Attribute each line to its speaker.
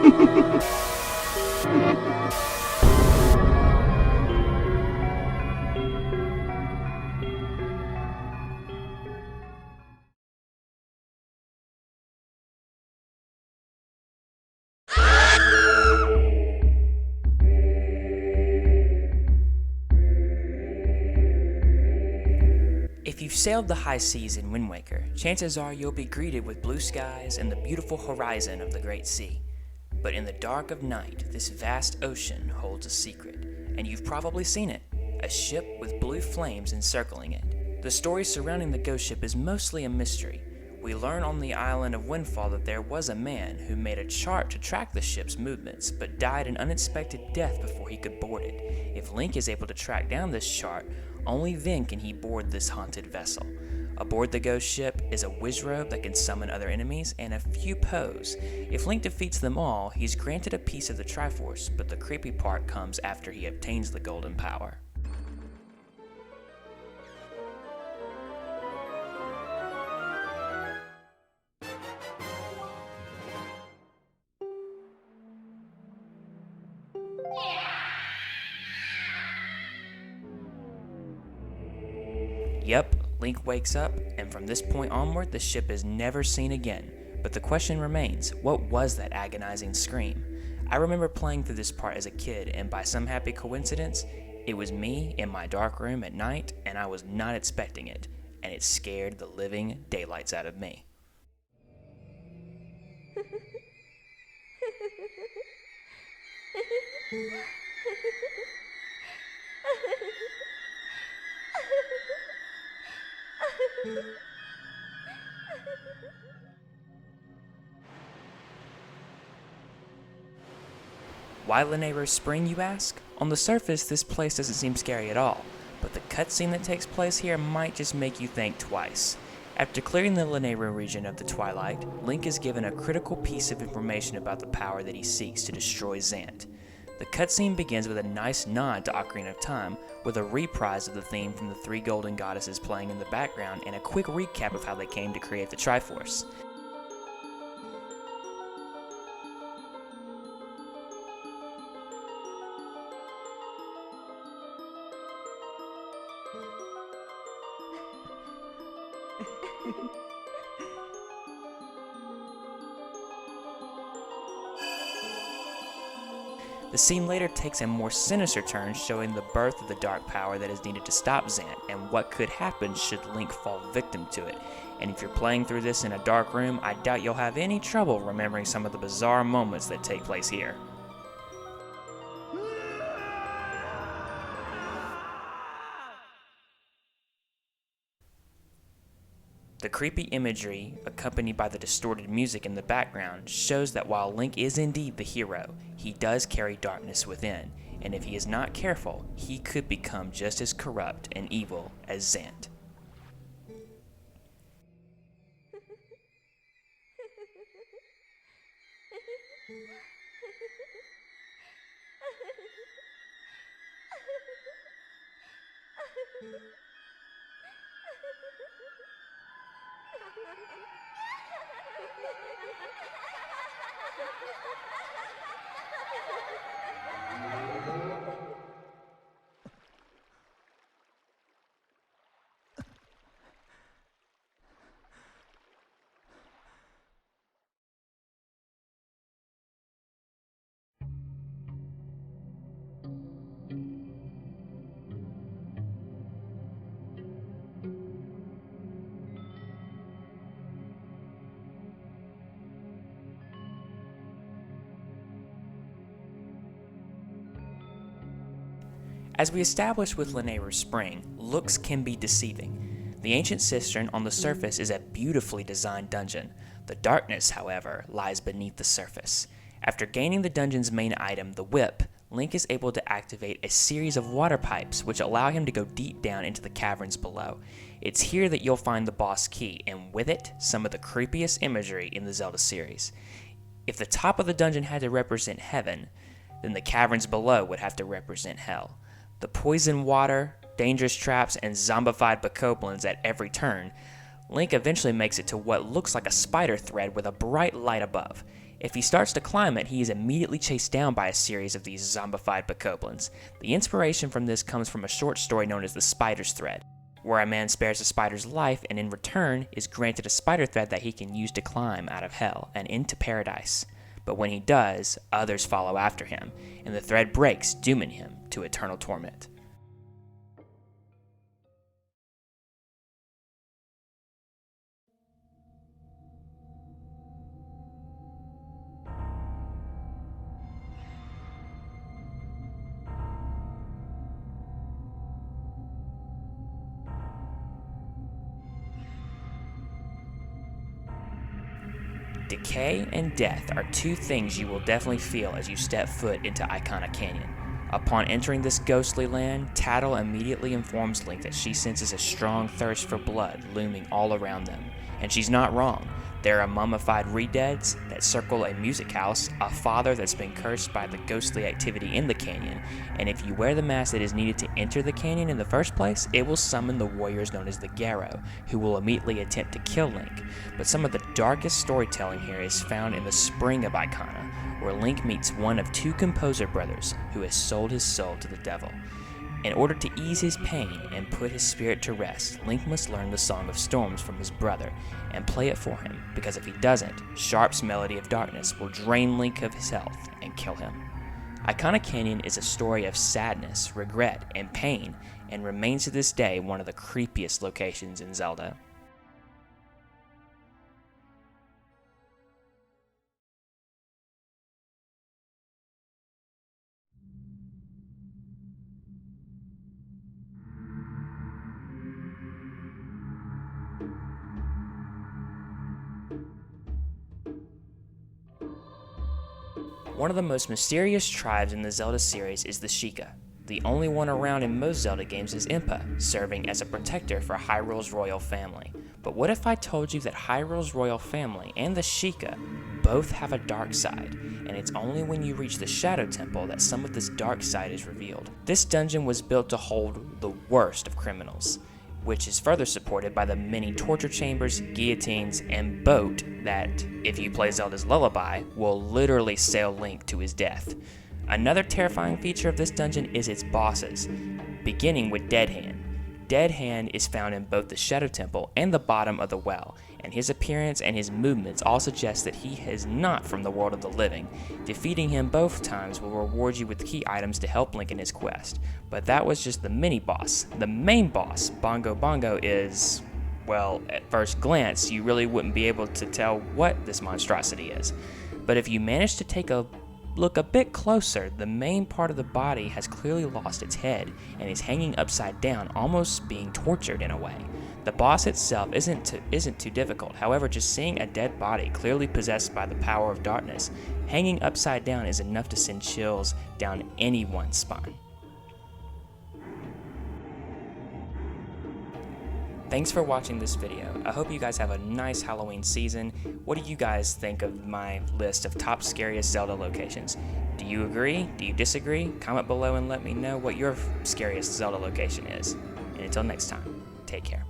Speaker 1: If you've sailed the high seas in Wind Waker, chances are you'll be greeted with blue skies and the beautiful horizon of the Great Sea. But in the dark of night, this vast ocean holds a secret, and you've probably seen it, a ship with blue flames encircling it. The story surrounding the ghost ship is mostly a mystery. We learn on the island of Windfall that there was a man who made a chart to track the ship's movements, but died an unexpected death before he could board it. If Link is able to track down this chart, only then can he board this haunted vessel. Aboard the ghost ship is a wizrobe that can summon other enemies and a few Poes. If Link defeats them all, he's granted a piece of the Triforce, but the creepy part comes after he obtains the golden power. Yep, Link wakes up, and from this point onward, the ship is never seen again. But the question remains, what was that agonizing scream? I remember playing through this part as a kid, and by some happy coincidence, it was me in my dark room at night, and I was not expecting it, and it scared the living daylights out of me. Why Aver Spring, you ask? On the surface, this place doesn't seem scary at all, but the cutscene that takes place here might just make you think twice. After clearing the Aver region of the Twilight, Link is given a critical piece of information about the power that he seeks to destroy Zant. The cutscene begins with a nice nod to Ocarina of Time, with a reprise of the theme from the three golden goddesses playing in the background and a quick recap of how they came to create the Triforce. The scene later takes a more sinister turn, showing the birth of the dark power that is needed to stop Zant, and what could happen should Link fall victim to it. And if you're playing through this in a dark room, I doubt you'll have any trouble remembering some of the bizarre moments that take place here. The creepy imagery, accompanied by the distorted music in the background, shows that while Link is indeed the hero, he does carry darkness within, and if he is not careful, he could become just as corrupt and evil as Zant. As we established with Aver Spring, looks can be deceiving. The ancient cistern on the surface is a beautifully designed dungeon. The darkness, however, lies beneath the surface. After gaining the dungeon's main item, the whip, Link is able to activate a series of water pipes which allow him to go deep down into the caverns below. It's here that you'll find the boss key, and with it, some of the creepiest imagery in the Zelda series. If the top of the dungeon had to represent heaven, then the caverns below would have to represent hell. The poison water, dangerous traps, and zombified bokoblins at every turn, Link eventually makes it to what looks like a spider thread with a bright light above. If he starts to climb it, he is immediately chased down by a series of these zombified bokoblins. The inspiration from this comes from a short story known as the Spider's Thread, where a man spares a spider's life and in return is granted a spider thread that he can use to climb out of hell and into paradise. But when he does, others follow after him, and the thread breaks, dooming him to eternal torment. Decay and death are two things you will definitely feel as you step foot into Icona Canyon. Upon entering this ghostly land, Tattle immediately informs Link that she senses a strong thirst for blood looming all around them. And she's not wrong. There are mummified re-deads that circle a music house, a father that's been cursed by the ghostly activity in the canyon, and if you wear the mask that is needed to enter the canyon in the first place, it will summon the warriors known as the Garrow, who will immediately attempt to kill Link. But some of the darkest storytelling here is found in the spring of Icona, where Link meets one of two composer brothers who has sold his soul to the devil. In order to ease his pain and put his spirit to rest, Link must learn the Song of Storms from his brother and play it for him, because if he doesn't, Sharp's Melody of Darkness will drain Link of his health and kill him. Icona Canyon is a story of sadness, regret, and pain, and remains to this day one of the creepiest locations in Zelda. One of the most mysterious tribes in the Zelda series is the Sheikah. The only one around in most Zelda games is Impa, serving as a protector for Hyrule's royal family. But what if I told you that Hyrule's royal family and the Sheikah both have a dark side, and it's only when you reach the Shadow Temple that some of this dark side is revealed? This dungeon was built to hold the worst of criminals, which is further supported by the many torture chambers, guillotines, and boat that, if you play Zelda's Lullaby, will literally sail Link to his death. Another terrifying feature of this dungeon is its bosses, beginning with Dead Hand. Dead Hand is found in both the Shadow Temple and the bottom of the well, and his appearance and his movements all suggest that he is not from the world of the living. Defeating him both times will reward you with key items to help Link in his quest. But that was just the mini-boss. The main boss, Bongo Bongo, is, well, at first glance, you really wouldn't be able to tell what this monstrosity is. But if you manage to take a look a bit closer, the main part of the body has clearly lost its head and is hanging upside down, almost being tortured in a way. The boss itself isn't too difficult. However, just seeing a dead body clearly possessed by the power of darkness hanging upside down is enough to send chills down anyone's spine. Thanks for watching this video. I hope you guys have a nice Halloween season. What do you guys think of my list of top scariest Zelda locations? Do you agree? Do you disagree? Comment below and let me know what your scariest Zelda location is. And until next time, take care.